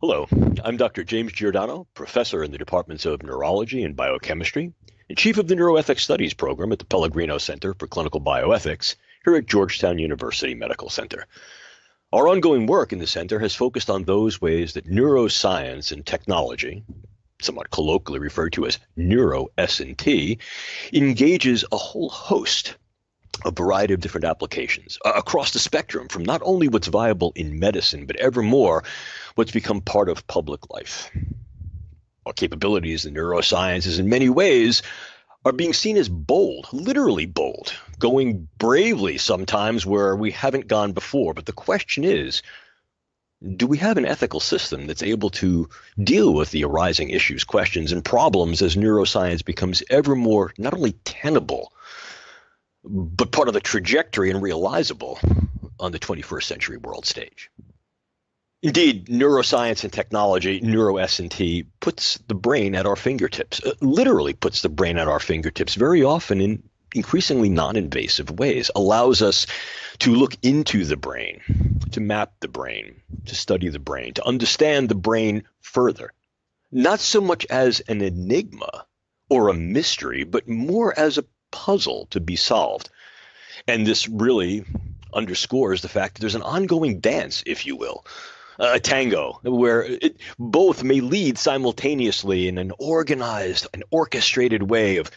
Hello, I'm Dr. James Giordano, professor in the departments of neurology and biochemistry, and chief of the Neuroethics Studies program at the Pellegrino Center for Clinical Bioethics here at Georgetown University Medical Center. Our ongoing work in the center has focused on those ways that neuroscience and technology, somewhat colloquially referred to as neuro-S&T, engages a whole host, a variety of different applications across the spectrum, from not only what's viable in medicine, but ever more what's become part of public life. Our capabilities in neurosciences in many ways are being seen as bold, literally bold, going bravely sometimes where we haven't gone before. But the question is, do we have an ethical system that's able to deal with the arising issues, questions, and problems as neuroscience becomes ever more not only tenable, but part of the trajectory and realizable on the 21st century world stage? Indeed, neuroscience and technology, neuro-S&T, puts the brain at our fingertips, literally puts the brain at our fingertips, very often in increasingly non-invasive ways, allows us to look into the brain, to map the brain, to study the brain, to understand the brain further, not so much as an enigma or a mystery, but more as a puzzle to be solved. And this really underscores the fact that there's an ongoing dance, if you will, a tango, where both may lead simultaneously in an organized and orchestrated way of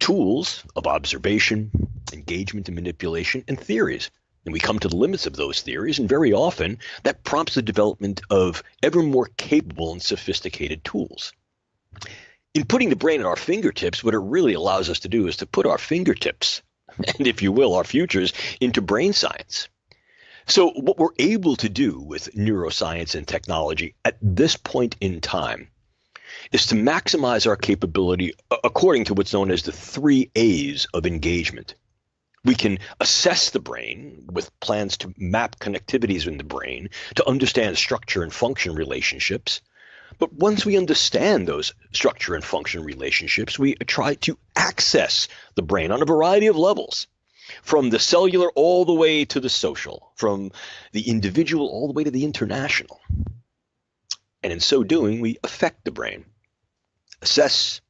tools of observation, engagement and manipulation, and theories. And we come to the limits of those theories, and very often that prompts the development of ever more capable and sophisticated tools. In putting the brain at our fingertips, what it really allows us to do is to put our fingertips, and if you will, our futures, into brain science. So what we're able to do with neuroscience and technology at this point in time is to maximize our capability according to what's known as the 3 A's of engagement. We can assess the brain with plans to map connectivities in the brain, to understand structure and function relationships. But once we understand those structure and function relationships, we try to access the brain on a variety of levels, from the cellular all the way to the social, from the individual all the way to the international. And in so doing, we affect the brain. Assess,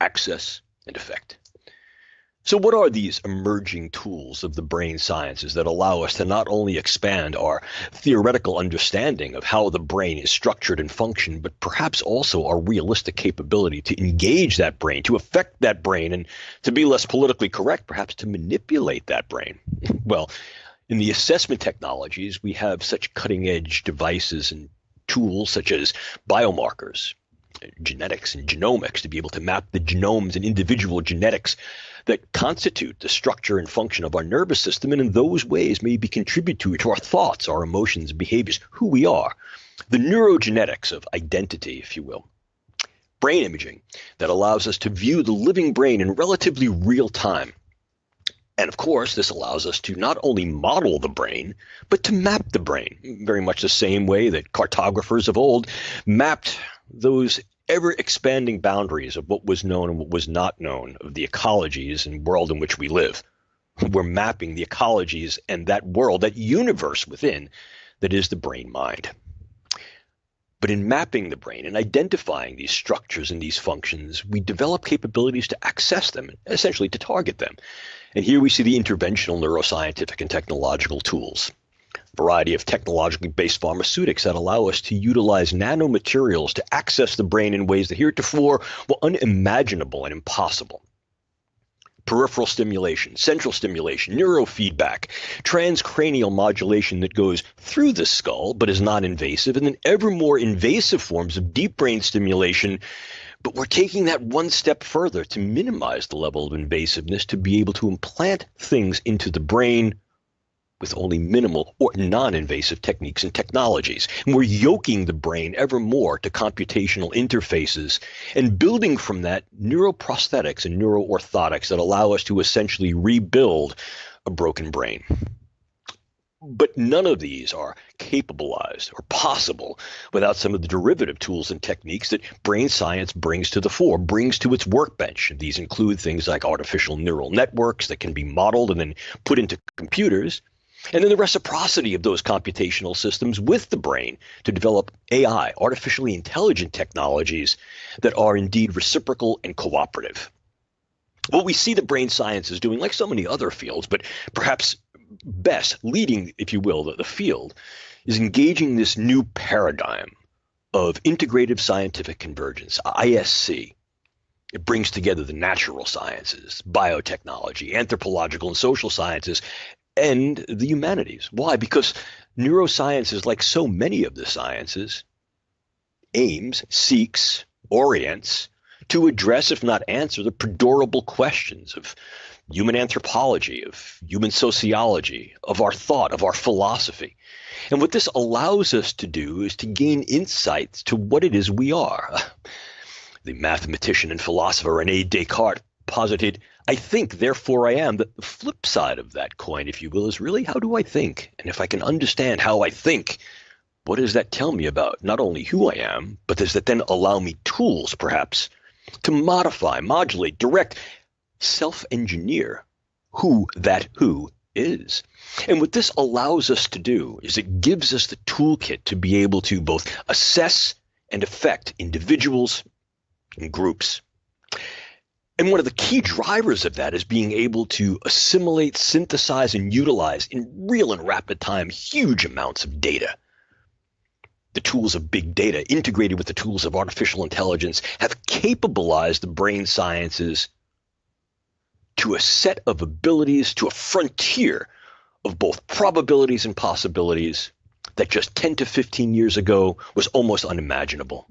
access, and affect. So what are these emerging tools of the brain sciences that allow us to not only expand our theoretical understanding of how the brain is structured and functioned, but perhaps also our realistic capability to engage that brain, to affect that brain, and to be less politically correct, perhaps to manipulate that brain? Well, in the assessment technologies, we have such cutting-edge devices and tools such as biomarkers, genetics and genomics, to be able to map the genomes and individual genetics that constitute the structure and function of our nervous system, and in those ways maybe contribute to our thoughts, our emotions, behaviors, who we are. The neurogenetics of identity, if you will. Brain imaging that allows us to view the living brain in relatively real time. And of course, this allows us to not only model the brain, but to map the brain, very much the same way that cartographers of old mapped those ever-expanding boundaries of what was known and what was not known of the ecologies and world in which we live. We're mapping the ecologies and that world, that universe within, that is the brain-mind. But in mapping the brain and identifying these structures and these functions, we develop capabilities to access them, essentially to target them. And here we see the interventional neuroscientific and technological tools. Variety of technologically based pharmaceutics that allow us to utilize nanomaterials to access the brain in ways that heretofore were unimaginable and impossible. Peripheral stimulation, central stimulation, neurofeedback, transcranial modulation that goes through the skull but is not invasive, and then ever more invasive forms of deep brain stimulation. But we're taking that one step further to minimize the level of invasiveness, to be able to implant things into the brain with only minimal or non-invasive techniques and technologies. And we're yoking the brain ever more to computational interfaces and building from that neuroprosthetics and neuroorthotics that allow us to essentially rebuild a broken brain. But none of these are capabilized or possible without some of the derivative tools and techniques that brain science brings to the fore, brings to its workbench. These include things like artificial neural networks that can be modeled and then put into computers, And then the reciprocity of those computational systems with the brain to develop AI, artificially intelligent technologies that are indeed reciprocal and cooperative. What we see the brain science is doing, like so many other fields, but perhaps best leading, if you will, the field, is engaging this new paradigm of integrative scientific convergence, ISC. It brings together the natural sciences, biotechnology, anthropological and social sciences, and the humanities. Why? Because neuroscience, like so many of the sciences, aims, seeks, orients to address, if not answer, the predorable questions of human anthropology, of human sociology, of our thought, of our philosophy. And what this allows us to do is to gain insights to what it is we are. The mathematician and philosopher René Descartes posited, "I think, therefore I am." The flip side of that coin, if you will, is really, how do I think? And if I can understand how I think, what does that tell me about not only who I am, but does that then allow me tools, perhaps, to modify, modulate, direct, self-engineer who that who is? And what this allows us to do is it gives us the toolkit to be able to both assess and affect individuals and groups. And one of the key drivers of that is being able to assimilate, synthesize, and utilize in real and rapid time huge amounts of data. The tools of big data, integrated with the tools of artificial intelligence, have capabilized the brain sciences to a set of abilities, to a frontier of both probabilities and possibilities that just 10 to 15 years ago was almost unimaginable.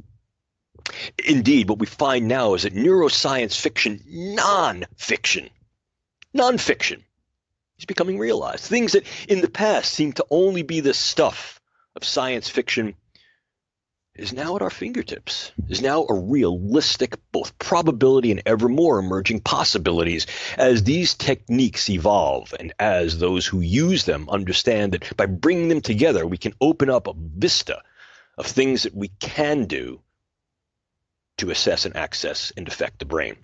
Indeed, what we find now is that neuroscience fiction, nonfiction is becoming realized. Things that in the past seemed to only be the stuff of science fiction is now at our fingertips, is now a realistic both probability and ever more emerging possibilities as these techniques evolve and as those who use them understand that by bringing them together, we can open up a vista of things that we can do to assess and access and affect the brain.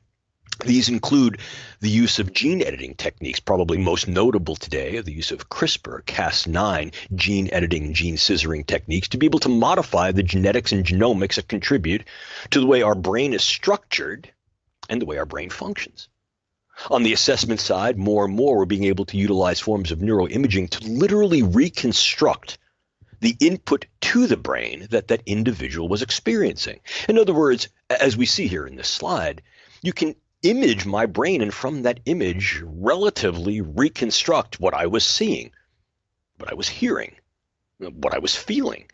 These include the use of gene editing techniques, probably most notable today, the use of CRISPR, Cas9 gene editing, gene scissoring techniques to be able to modify the genetics and genomics that contribute to the way our brain is structured and the way our brain functions. On the assessment side, more and more we're being able to utilize forms of neuroimaging to literally reconstruct the input to the brain that that individual was experiencing. In other words, as we see here in this slide, you can image my brain and from that image relatively reconstruct what I was seeing, what I was hearing, what I was feeling.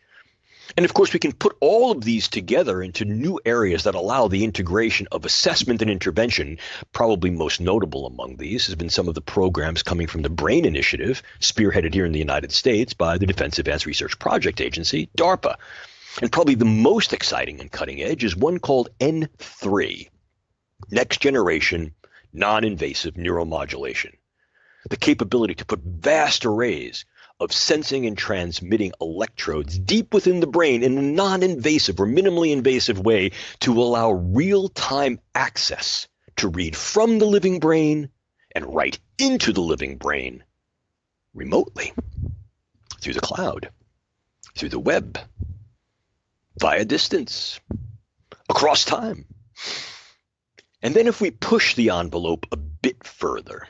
And of course, we can put all of these together into new areas that allow the integration of assessment and intervention. Probably most notable among these has been some of the programs coming from the BRAIN Initiative, spearheaded here in the United States by the Defense Advanced Research Project Agency, DARPA. And probably the most exciting and cutting edge is one called N3, Next Generation Non-Invasive Neuromodulation. The capability to put vast arrays of sensing and transmitting electrodes deep within the brain in a non-invasive or minimally invasive way to allow real-time access to read from the living brain and write into the living brain remotely, through the cloud, through the web, via distance, across time. And then if we push the envelope a bit further,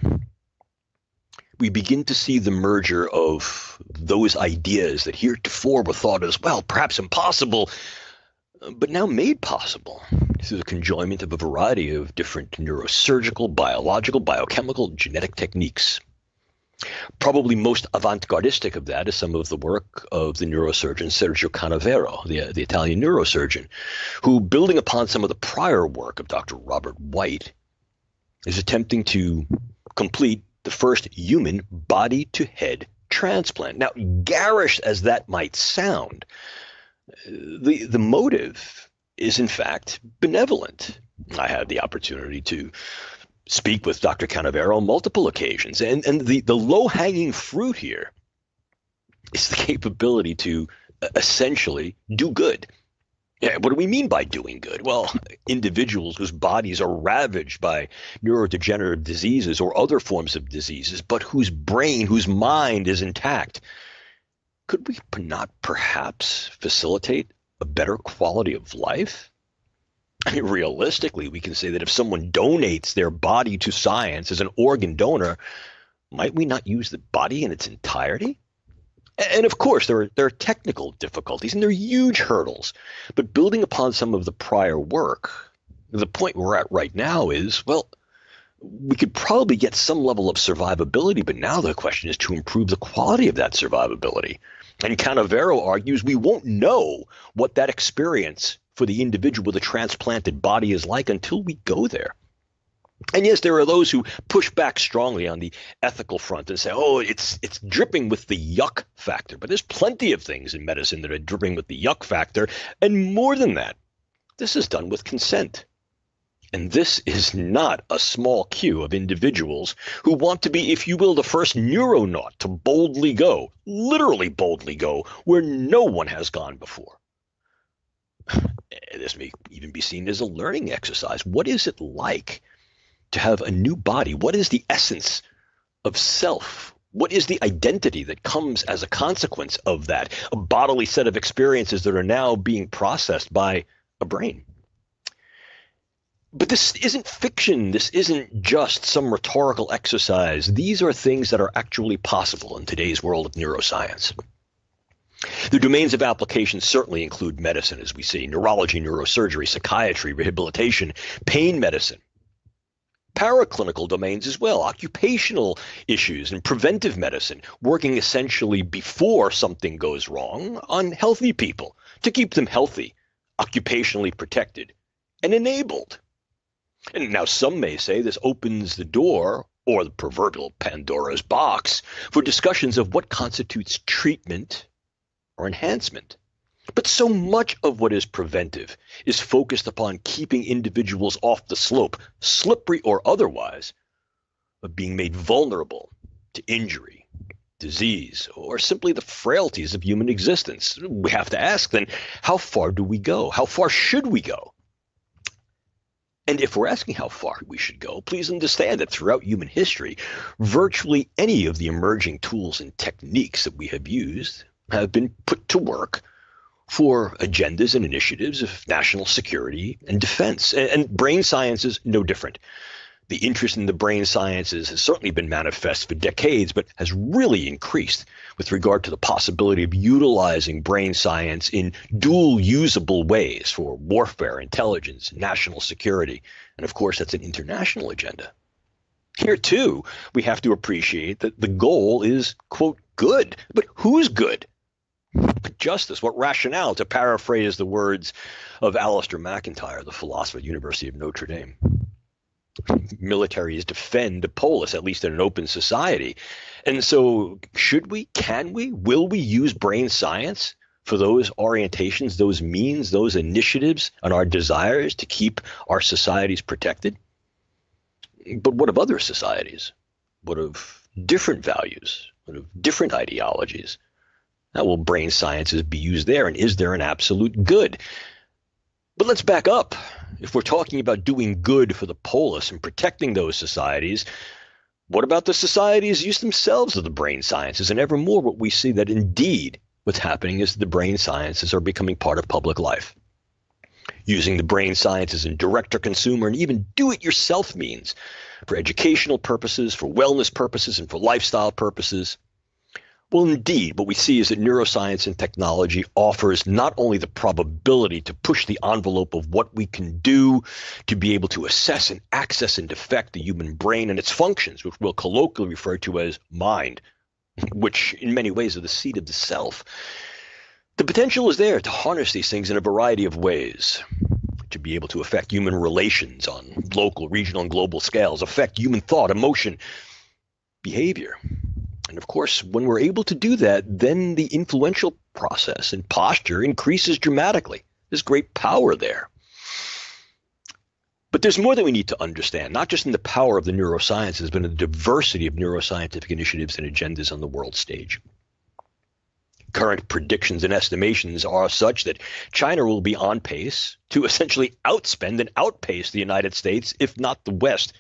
we begin to see the merger of those ideas that heretofore were thought as, well, perhaps impossible, but now made possible through the conjoinment of a variety of different neurosurgical, biological, biochemical, genetic techniques. Probably most avant-gardistic of that is some of the work of the neurosurgeon Sergio Canavero, the Italian neurosurgeon, who, building upon some of the prior work of Dr. Robert White, is attempting to complete the first human body-to-head transplant. Now, garish as that might sound, the motive is in fact benevolent. I had the opportunity to speak with Dr. Canavero on multiple occasions, and the low-hanging fruit here is the capability to essentially do good. Yeah, what do we mean by doing good? Well, individuals whose bodies are ravaged by neurodegenerative diseases or other forms of diseases, but whose brain, whose mind is intact. Could we not perhaps facilitate a better quality of life? I mean, realistically, we can say that if someone donates their body to science as an organ donor, might we not use the body in its entirety? And of course, there are technical difficulties and there are huge hurdles. But building upon some of the prior work, the point we're at right now is, well, we could probably get some level of survivability, but now the question is to improve the quality of that survivability. And Canavero argues we won't know what that experience for the individual with a transplanted body is like until we go there. And yes, there are those who push back strongly on the ethical front and say, oh, it's dripping with the yuck factor. But there's plenty of things in medicine that are dripping with the yuck factor. And more than that, this is done with consent. And this is not a small queue of individuals who want to be, if you will, the first neuronaut to boldly go, literally boldly go, where no one has gone before. This may even be seen as a learning exercise. What is it like to have a new body? What is the essence of self? What is the identity that comes as a consequence of that? A bodily set of experiences that are now being processed by a brain. But this isn't fiction. This isn't just some rhetorical exercise. These are things that are actually possible in today's world of neuroscience. The domains of application certainly include medicine, as we see, neurology, neurosurgery, psychiatry, rehabilitation, pain medicine. Paraclinical domains as well, occupational issues and preventive medicine, working essentially before something goes wrong on healthy people to keep them healthy, occupationally protected, and enabled. And now some may say this opens the door, or the proverbial Pandora's box, for discussions of what constitutes treatment or enhancement. But so much of what is preventive is focused upon keeping individuals off the slope, slippery or otherwise, of being made vulnerable to injury, disease, or simply the frailties of human existence. We have to ask then, how far do we go? How far should we go? And if we're asking how far we should go, please understand that throughout human history, virtually any of the emerging tools and techniques that we have used have been put to work for agendas and initiatives of national security and defense. And brain science is no different. The interest in the brain sciences has certainly been manifest for decades, but has really increased with regard to the possibility of utilizing brain science in dual usable ways for warfare, intelligence, national security. And of course, that's an international agenda. Here, too, we have to appreciate that the goal is, quote, good. But who's good? Justice, what rationale, to paraphrase the words of Alistair McIntyre, the philosopher at the University of Notre Dame. Militaries defend the polis, at least in an open society. And so should we, can we, will we use brain science for those orientations, those means, those initiatives, and our desires to keep our societies protected? But what of other societies? What of different values? What of different ideologies? How will brain sciences be used there, and is there an absolute good? But let's back up. If we're talking about doing good for the polis and protecting those societies, what about the societies use themselves of the brain sciences? And ever more what we see that indeed what's happening is the brain sciences are becoming part of public life. Using the brain sciences in direct-to-consumer and even do-it-yourself means for educational purposes, for wellness purposes, and for lifestyle purposes. Well, indeed, what we see is that neuroscience and technology offers not only the probability to push the envelope of what we can do to be able to assess and access and affect the human brain and its functions, which we'll colloquially refer to as mind, which in many ways are the seat of the self. The potential is there to harness these things in a variety of ways, to be able to affect human relations on local, regional, and global scales, affect human thought, emotion, behavior. And of course, when we're able to do that, then the influential process and posture increases dramatically. There's great power there. But there's more that we need to understand, not just in the power of the neurosciences, but in the diversity of neuroscientific initiatives and agendas on the world stage. Current predictions and estimations are such that China will be on pace to essentially outspend and outpace the United States, if not the West,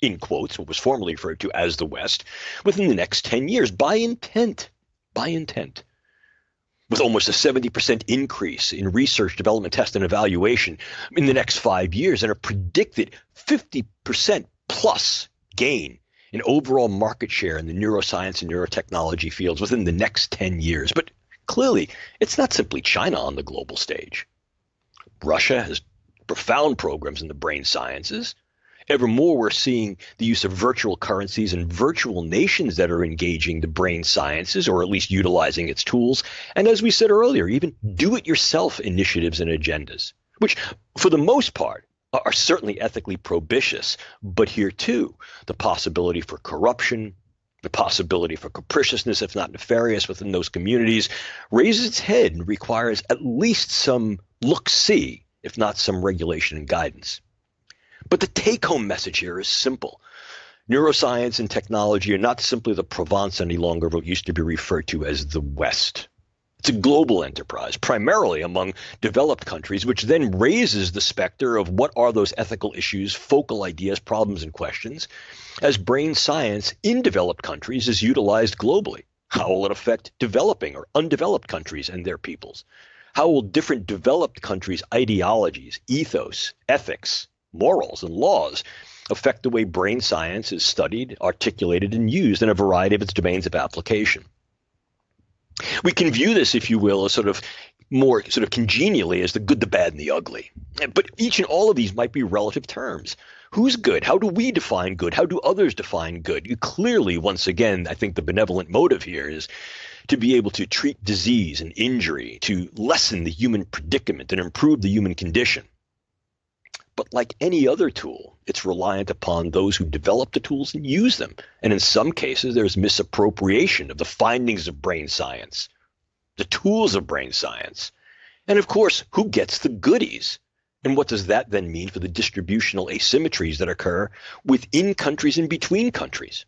in quotes, what was formerly referred to as the West, within the next 10 years, by intent. By intent. With almost a 70% increase in research, development, test, and evaluation in the next 5 years, and a predicted 50% plus gain in overall market share in the neuroscience and neurotechnology fields within the next 10 years. But clearly, it's not simply China on the global stage. Russia has profound programs in the brain sciences. Evermore, we're seeing the use of virtual currencies and virtual nations that are engaging the brain sciences, or at least utilizing its tools. And as we said earlier, even do-it-yourself initiatives and agendas, which for the most part are certainly ethically probitious. But here too, the possibility for corruption, the possibility for capriciousness, if not nefarious, within those communities raises its head and requires at least some look-see, if not some regulation and guidance. But the take-home message here is simple. Neuroscience and technology are not simply the Provence any longer of what used to be referred to as the West. It's a global enterprise, primarily among developed countries, which then raises the specter of what are those ethical issues, focal ideas, problems, and questions, as brain science in developed countries is utilized globally. How will it affect developing or undeveloped countries and their peoples? How will different developed countries' ideologies, ethos, ethics, morals, and laws affect the way brain science is studied, articulated, and used in a variety of its domains of application? We can view this, if you will, as sort of more sort of congenially as the good, the bad, and the ugly. But each and all of these might be relative terms. Who's good? How do we define good? How do others define good? You clearly, once again, I think the benevolent motive here is to be able to treat disease and injury, to lessen the human predicament and improve the human condition. But like any other tool, it's reliant upon those who develop the tools and use them. And in some cases, there's misappropriation of the findings of brain science, the tools of brain science. And of course, who gets the goodies? And what does that then mean for the distributional asymmetries that occur within countries and between countries?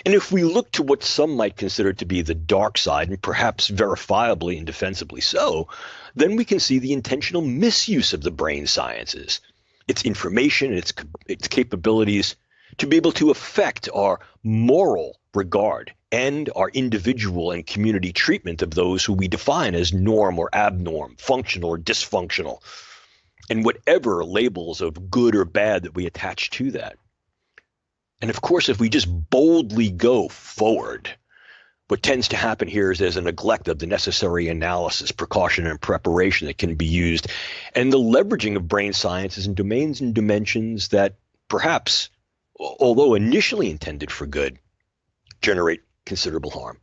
And if we look to what some might consider to be the dark side, and perhaps verifiably and defensibly so, then we can see the intentional misuse of the brain sciences, its information, and its capabilities to be able to affect our moral regard and our individual and community treatment of those who we define as norm or abnorm, functional or dysfunctional, and whatever labels of good or bad that we attach to that. And of course, if we just boldly go forward, what tends to happen here is there's a neglect of the necessary analysis, precaution, and preparation that can be used, and the leveraging of brain sciences in domains and dimensions that perhaps, although initially intended for good, generate considerable harm.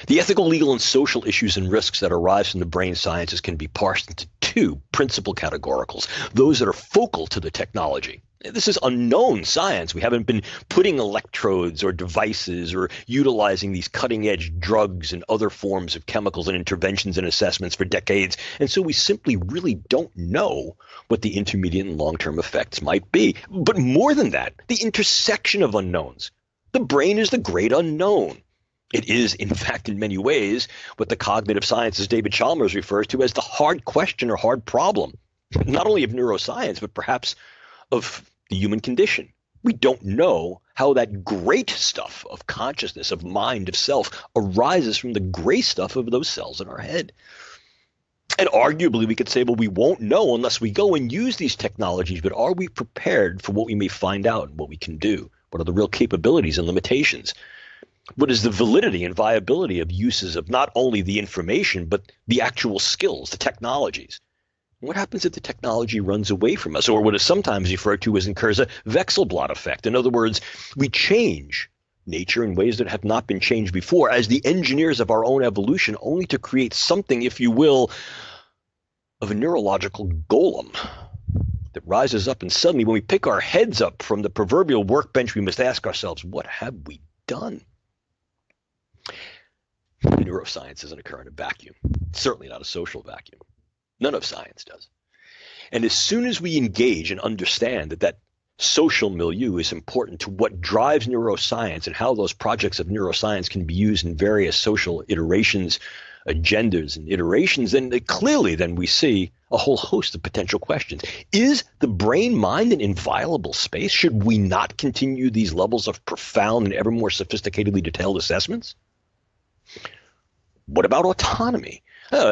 The ethical, legal, and social issues and risks that arise from the brain sciences can be parsed into two principal categoricals, those that are focal to the technology. This is unknown science. We haven't been putting electrodes or devices or utilizing these cutting-edge drugs and other forms of chemicals and interventions and assessments for decades. And so we simply really don't know what the intermediate and long-term effects might be. But more than that, the intersection of unknowns. The brain is the great unknown. It is, in fact, in many ways, what the cognitive sciences David Chalmers refers to as the hard question or hard problem, not only of neuroscience, but perhaps of the human condition. We don't know how that great stuff of consciousness, of mind, of self arises from the gray stuff of those cells in our head. And arguably we could say, well, we won't know unless we go and use these technologies, but are we prepared for what we may find out and what we can do? What are the real capabilities and limitations? What is the validity and viability of uses of not only the information, but the actual skills, the technologies? What happens if the technology runs away from us, or what is sometimes referred to as incurs a Wechselblad effect? In other words, we change nature in ways that have not been changed before as the engineers of our own evolution, only to create something, if you will, of a neurological golem that rises up, and suddenly when we pick our heads up from the proverbial workbench, we must ask ourselves, what have we done? Neuroscience doesn't occur in a vacuum, certainly not a social vacuum. None of science does. And as soon as we engage and understand that social milieu is important to what drives neuroscience and how those projects of neuroscience can be used in various social iterations, agendas, and iterations, then clearly then we see a whole host of potential questions. Is the brain-mind an inviolable space? Should we not continue these levels of profound and ever more sophisticatedly detailed assessments? What about autonomy?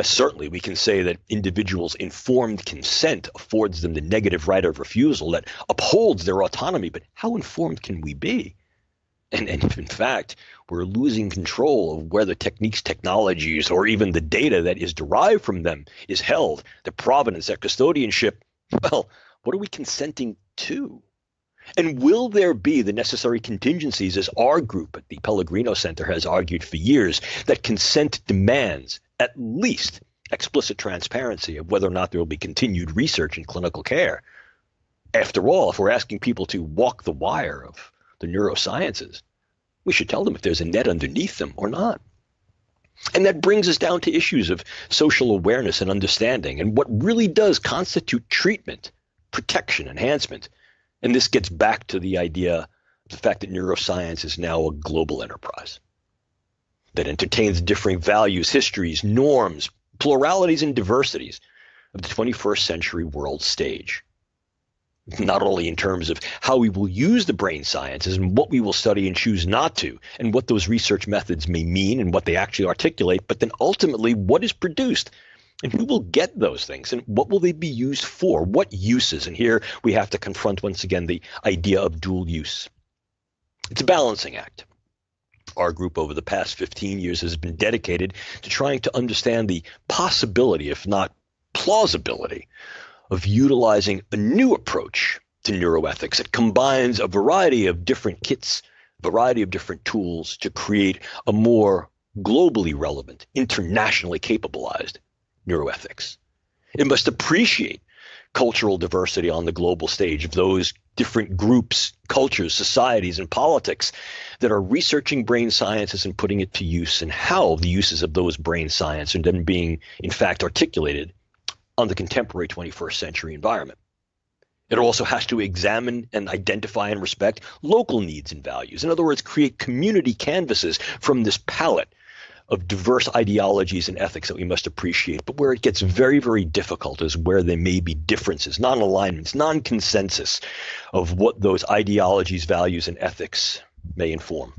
Certainly, we can say that individuals' informed consent affords them the negative right of refusal that upholds their autonomy, but how informed can we be? And in fact, we're losing control of where the techniques, technologies, or even the data that is derived from them is held, the provenance, their custodianship. Well, what are we consenting to? And will there be the necessary contingencies, as our group at the Pellegrino Center has argued for years, that consent demands at least explicit transparency of whether or not there will be continued research in clinical care? After all, if we're asking people to walk the wire of the neurosciences, we should tell them if there's a net underneath them or not. And that brings us down to issues of social awareness and understanding and what really does constitute treatment, protection, enhancement. And this gets back to the idea of the fact that neuroscience is now a global enterprise that entertains differing values, histories, norms, pluralities, and diversities of the 21st century world stage. Not only in terms of how we will use the brain sciences and what we will study and choose not to, and what those research methods may mean and what they actually articulate, but then ultimately what is produced and who will get those things and what will they be used for, what uses. And here we have to confront once again the idea of dual use. It's a balancing act. Our group over the past 15 years has been dedicated to trying to understand the possibility, if not plausibility, of utilizing a new approach to neuroethics. It combines a variety of different kits, a variety of different tools to create a more globally relevant, internationally capabilized neuroethics. It must appreciate cultural diversity on the global stage of those different groups, cultures, societies, and politics that are researching brain sciences and putting it to use, and how the uses of those brain science are then being, in fact, articulated on the contemporary 21st century environment. It also has to examine and identify and respect local needs and values. In other words, create community canvases from this palette of diverse ideologies and ethics that we must appreciate. But where it gets very, very difficult is where there may be differences, non-alignments, non-consensus of what those ideologies, values, and ethics may inform.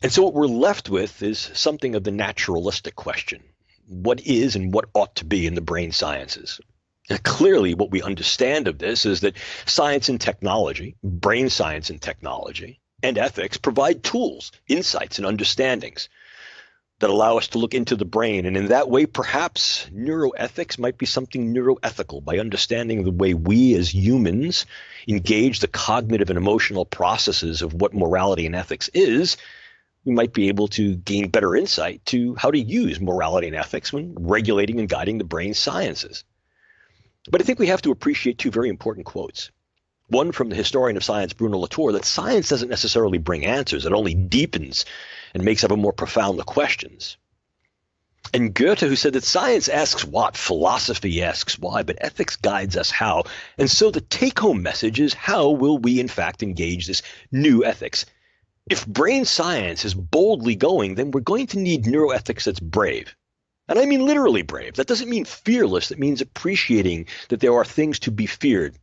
And so what we're left with is something of the naturalistic question. What is and what ought to be in the brain sciences? And clearly what we understand of this is that science and technology, brain science and technology, and ethics provide tools, insights, and understandings that allow us to look into the brain. And in that way, perhaps neuroethics might be something neuroethical. By understanding the way we as humans engage the cognitive and emotional processes of what morality and ethics is, we might be able to gain better insight to how to use morality and ethics when regulating and guiding the brain sciences. But I think we have to appreciate two very important quotes. One from the historian of science, Bruno Latour, that science doesn't necessarily bring answers. It only deepens and makes ever more profound the questions. And Goethe, who said that science asks what, philosophy asks why, but ethics guides us how. And so the take-home message is, how will we in fact engage this new ethics? If brain science is boldly going, then we're going to need neuroethics that's brave. And I mean literally brave. That doesn't mean fearless. That means appreciating that there are things to be feared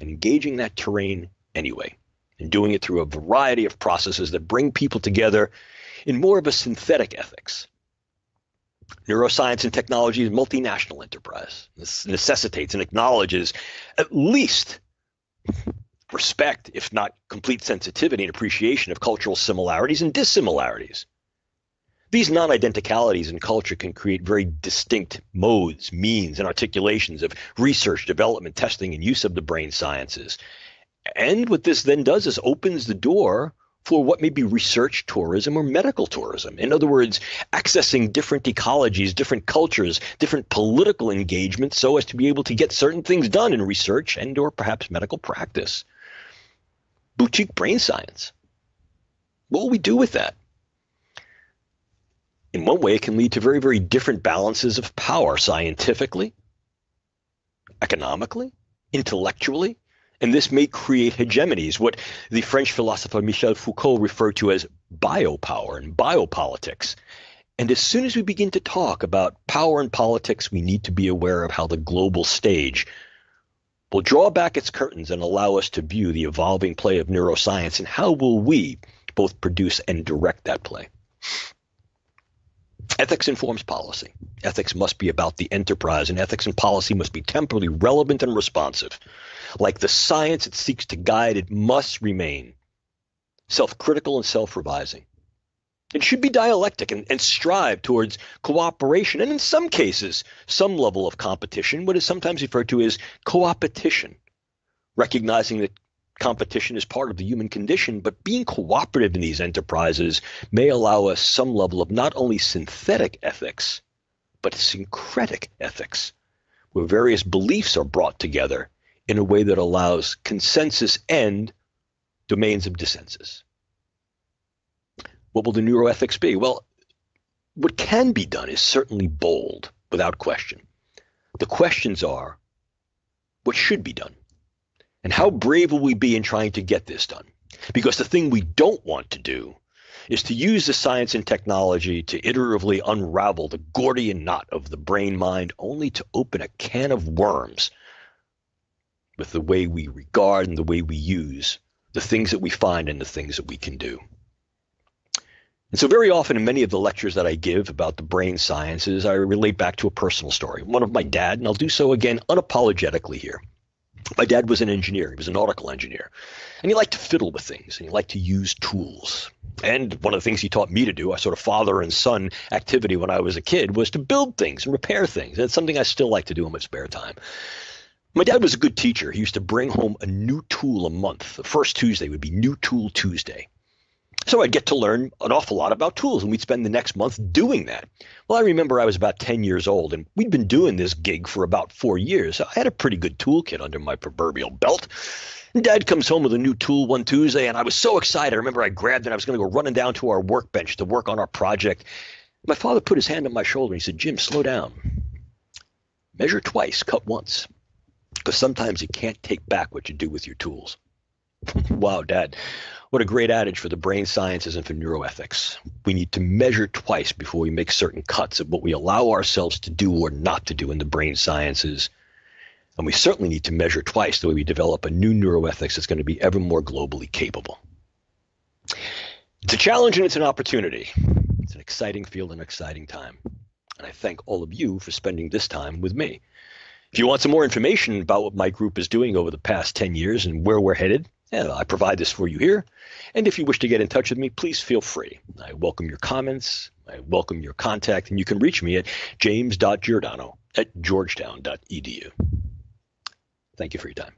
and engaging that terrain anyway, and doing it through a variety of processes that bring people together in more of a synthetic ethics. Neuroscience and technology is a multinational enterprise. This necessitates and acknowledges at least respect, if not complete sensitivity and appreciation of cultural similarities and dissimilarities. These non-identicalities in culture can create very distinct modes, means, and articulations of research, development, testing, and use of the brain sciences. And what this then does is opens the door for what may be research tourism or medical tourism. In other words, accessing different ecologies, different cultures, different political engagements so as to be able to get certain things done in research and or perhaps medical practice. Boutique brain science. What will we do with that? In one way, it can lead to very, very different balances of power scientifically, economically, intellectually, And this may create hegemonies, what the French philosopher Michel Foucault referred to as biopower and biopolitics. And as soon as we begin to talk about power and politics, we need to be aware of how the global stage will draw back its curtains and allow us to view the evolving play of neuroscience, and how will we both produce and direct that play. Ethics informs policy. Ethics must be about the enterprise, and ethics and policy must be temporally relevant and responsive. Like the science it seeks to guide, it must remain self-critical and self-revising. It should be dialectic and strive towards cooperation, and in some cases, some level of competition, what is sometimes referred to as co-opetition, recognizing that competition is part of the human condition, but being cooperative in these enterprises may allow us some level of not only synthetic ethics, but syncretic ethics, where various beliefs are brought together in a way that allows consensus and domains of dissensus. What will the neuroethics be? Well, what can be done is certainly bold, without question. The questions are, what should be done? And how brave will we be in trying to get this done? Because the thing we don't want to do is to use the science and technology to iteratively unravel the Gordian knot of the brain-mind, only to open a can of worms with the way we regard and the way we use the things that we find and the things that we can do. And so very often in many of the lectures that I give about the brain sciences, I relate back to a personal story, one of my dad, and I'll do so again unapologetically here. My dad was an engineer. He was a nautical engineer. And he liked to fiddle with things, and he liked to use tools. And one of the things he taught me to do, a sort of father and son activity when I was a kid, was to build things and repair things. That's something I still like to do in my spare time. My dad was a good teacher. He used to bring home a new tool a month. The first Tuesday would be New Tool Tuesday. So I'd get to learn an awful lot about tools, and we'd spend the next month doing that. Well, I remember I was about 10 years old, and we'd been doing this gig for about 4 years. So I had a pretty good toolkit under my proverbial belt. And Dad comes home with a new tool one Tuesday, and I was so excited. I remember I grabbed it. I was going to go running down to our workbench to work on our project. My father put his hand on my shoulder, and he said, "Jim, slow down. Measure twice, cut once. Because sometimes you can't take back what you do with your tools." Wow, Dad. What a great adage for the brain sciences and for neuroethics. We need to measure twice before we make certain cuts of what we allow ourselves to do or not to do in the brain sciences. And we certainly need to measure twice the way we develop a new neuroethics that's going to be ever more globally capable. It's a challenge and it's an opportunity. It's an exciting field and an exciting time. And I thank all of you for spending this time with me. If you want some more information about what my group is doing over the past 10 years and where we're headed, I provide this for you here. And if you wish to get in touch with me, please feel free. I welcome your comments. I welcome your contact. And you can reach me at james.giordano@georgetown.edu. Thank you for your time.